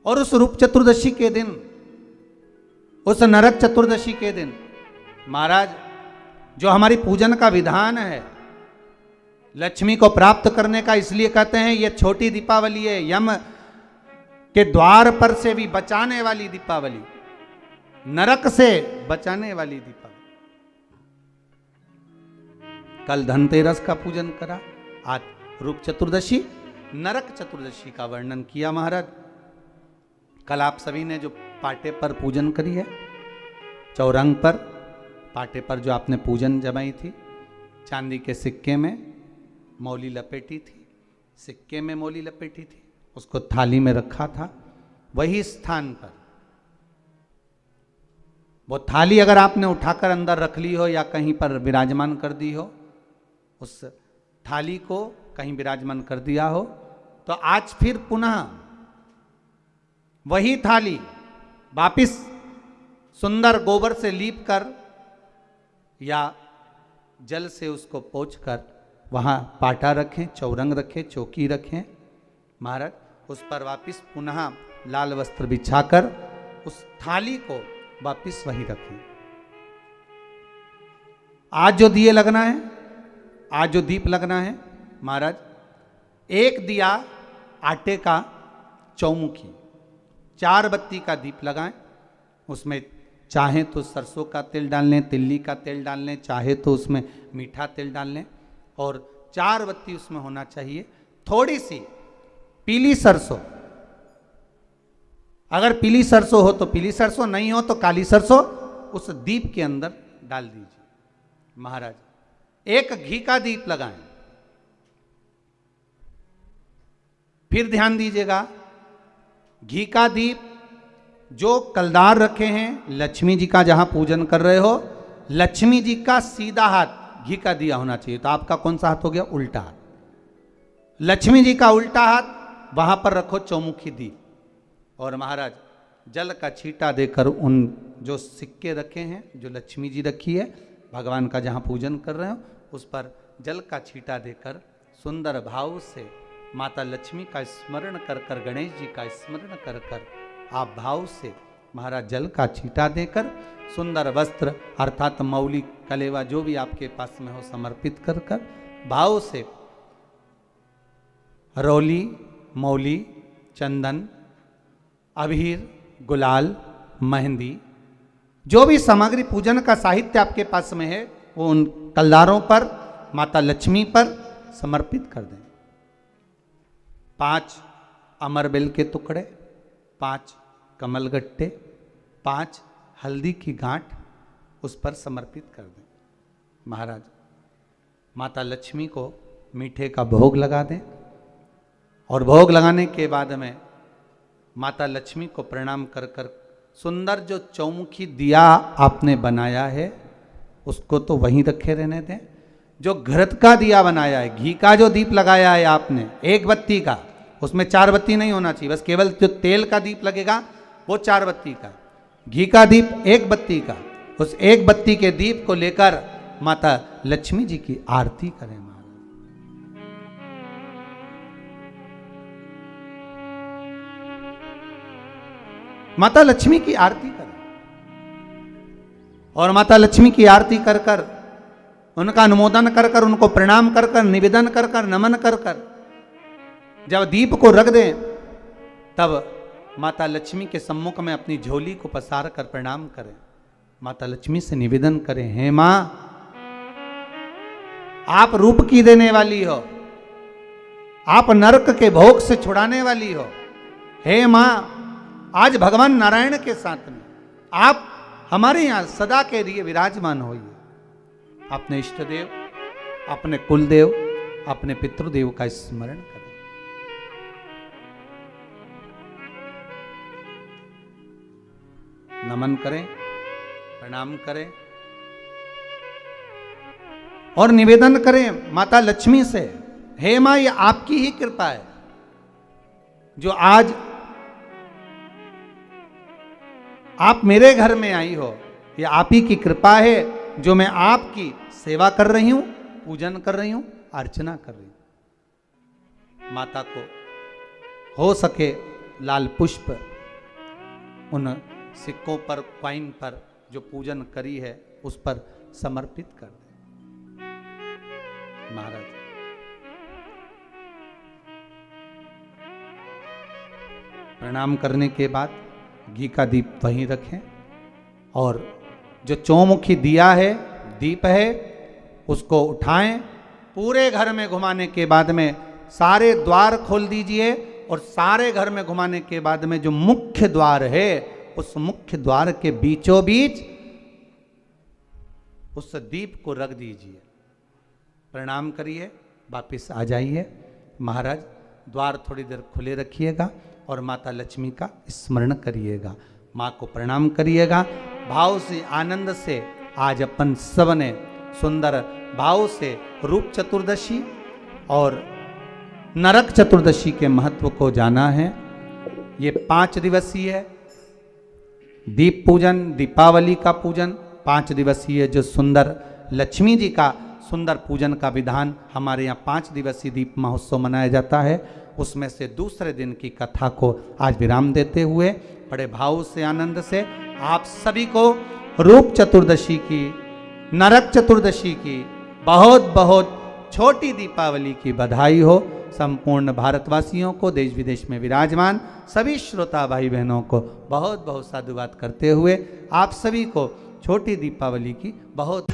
और उस रूप चतुर्दशी के दिन, उस नरक चतुर्दशी के दिन महाराज जो हमारी पूजन का विधान है लक्ष्मी को प्राप्त करने का, इसलिए कहते हैं ये छोटी दीपावली है, यम के द्वार पर से भी बचाने वाली दीपावली, नरक से बचाने वाली दीपावली। कल धनतेरस का पूजन करा, आज रूप चतुर्दशी, नरक चतुर्दशी का वर्णन किया महाराज। कल आप सभी ने जो पाटे पर पूजन करी है, चौरंग पर पाटे पर जो आपने पूजन जमाई थी, चांदी के सिक्के में मौली लपेटी थी, सिक्के में मौली लपेटी थी, उसको थाली में रखा था, वही स्थान पर वो थाली अगर आपने उठाकर अंदर रख ली हो या कहीं पर विराजमान कर दी हो, उस थाली को कहीं विराजमान कर दिया हो, तो आज फिर पुनः वही थाली वापिस सुंदर गोबर से लीप कर या जल से उसको पोंछकर वहाँ पाटा रखें, चौरंग रखें, चौकी रखें महाराज, उस पर वापिस पुनः लाल वस्त्र बिछाकर उस थाली को वापिस वहीं रखें। आज जो दिए लगना है, आज जो दीप लगना है महाराज, एक दिया आटे का चौमुखी, 4 बत्ती का दीप लगाएं, उसमें चाहे तो सरसों का तेल डाल लें, तिल्ली का तेल डाल लें, चाहे तो उसमें मीठा तेल डाल लें, और 4 बत्ती उसमें होना चाहिए। थोड़ी सी पीली सरसों, अगर पीली सरसों हो तो पीली सरसों, नहीं हो तो काली सरसों उस दीप के अंदर डाल दीजिए महाराज। एक घी का दीप लगाएं। फिर ध्यान दीजिएगा, घी का दीप जो कलदार रखे हैं, लक्ष्मी जी का जहां पूजन कर रहे हो, लक्ष्मी जी का सीधा हाथ घी का दिया होना चाहिए। तो आपका कौन सा हाथ हो गया? उल्टा हाथ। लक्ष्मी जी का उल्टा हाथ, वहां पर रखो चौमुखी दीप, और महाराज जल का छींटा देकर उन जो सिक्के रखे हैं, जो लक्ष्मी जी रखी है, भगवान का जहां पूजन कर रहे हो, उस पर जल का छींटा देकर सुंदर भाव से माता लक्ष्मी का स्मरण कर कर, गणेश जी का स्मरण कर कर, आप भाव से महाराज जल का छींटा देकर सुंदर वस्त्र अर्थात मौली कलेवा जो भी आपके पास में हो समर्पित कर कर भाव से रौली, मौली, चंदन, अबीर, गुलाल, मेहंदी, जो भी सामग्री पूजन का साहित्य आपके पास में है, वो उन कलदारों पर, माता लक्ष्मी पर समर्पित कर दें। 5 अमरबेल के टुकड़े, 5 कमलगट्टे, 5 हल्दी की गांठ उस पर समर्पित कर दें महाराज। माता लक्ष्मी को मीठे का भोग लगा दें, और भोग लगाने के बाद में माता लक्ष्मी को प्रणाम कर कर सुंदर जो चौमुखी दिया आपने बनाया है उसको तो वहीं रखे रहने दें। जो घृत का दिया बनाया है, घी का जो दीप लगाया है आपने 1 बत्ती का, उसमें 4 बत्ती नहीं होना चाहिए, बस केवल जो तेल का दीप लगेगा वो 4 बत्ती का, घी का दीप 1 बत्ती का, उस 1 बत्ती के दीप को लेकर माता लक्ष्मी जी की आरती करें महाराज। माता लक्ष्मी की आरती करें, और माता लक्ष्मी की आरती कर कर, उनका अनुमोदन कर कर, उनको प्रणाम कर कर, निवेदन कर कर, नमन कर कर जब दीप को रख दें, तब माता लक्ष्मी के सम्मुख में अपनी झोली को पसार कर प्रणाम करें। माता लक्ष्मी से निवेदन करें, हे मां, आप रूप की देने वाली हो, आप नरक के भोग से छुड़ाने वाली हो। हे मां, आज भगवान नारायण के साथ में आप हमारे यहां सदा के लिए विराजमान होइए। अपने इष्ट देव, अपने कुल देव, अपने पितृदेव का स्मरण करें। नमन करें, प्रणाम करें, और निवेदन करें माता लक्ष्मी से, हे मां, ये आपकी ही कृपा है जो आज आप मेरे घर में आई हो। ये आप ही की कृपा है जो मैं आपकी सेवा कर रही हूं, पूजन कर रही हूं, अर्चना कर रही हूं। माता को हो सके लाल पुष्प उन सिक्कों पर, क्वाइन पर जो पूजन करी है उस पर समर्पित कर दे। महाराज प्रणाम करने के बाद घी का दीप वहीं रखें और जो चौमुखी दिया है, दीप है, उसको उठाएं। पूरे घर में घुमाने के बाद में सारे द्वार खोल दीजिए और सारे घर में घुमाने के बाद में जो मुख्य द्वार है उस मुख्य द्वार के बीचों बीच उस दीप को रख दीजिए। प्रणाम करिए, वापिस आ जाइए। महाराज द्वार थोड़ी देर खुले रखिएगा और माता लक्ष्मी का स्मरण करिएगा, माँ को प्रणाम करिएगा। भाव से, आनंद से आज अपन सब ने सुंदर भाव से रूप चतुर्दशी और नरक चतुर्दशी के महत्व को जाना है। ये 5 दिवसीय है दीप पूजन, दीपावली का पूजन 5 दिवसीय, जो सुंदर लक्ष्मी जी का सुंदर पूजन का विधान हमारे यहाँ 5 दिवसीय दीप महोत्सव मनाया जाता है। उसमें से दूसरे दिन की कथा को आज विराम देते हुए बड़े भाव से, आनंद से आप सभी को रूप चतुर्दशी की, नरक चतुर्दशी की बहुत बहुत छोटी दीपावली की बधाई हो। संपूर्ण भारतवासियों को, देश विदेश में विराजमान सभी श्रोता भाई बहनों को बहुत बहुत साधुवाद करते हुए आप सभी को छोटी दीपावली की बहुत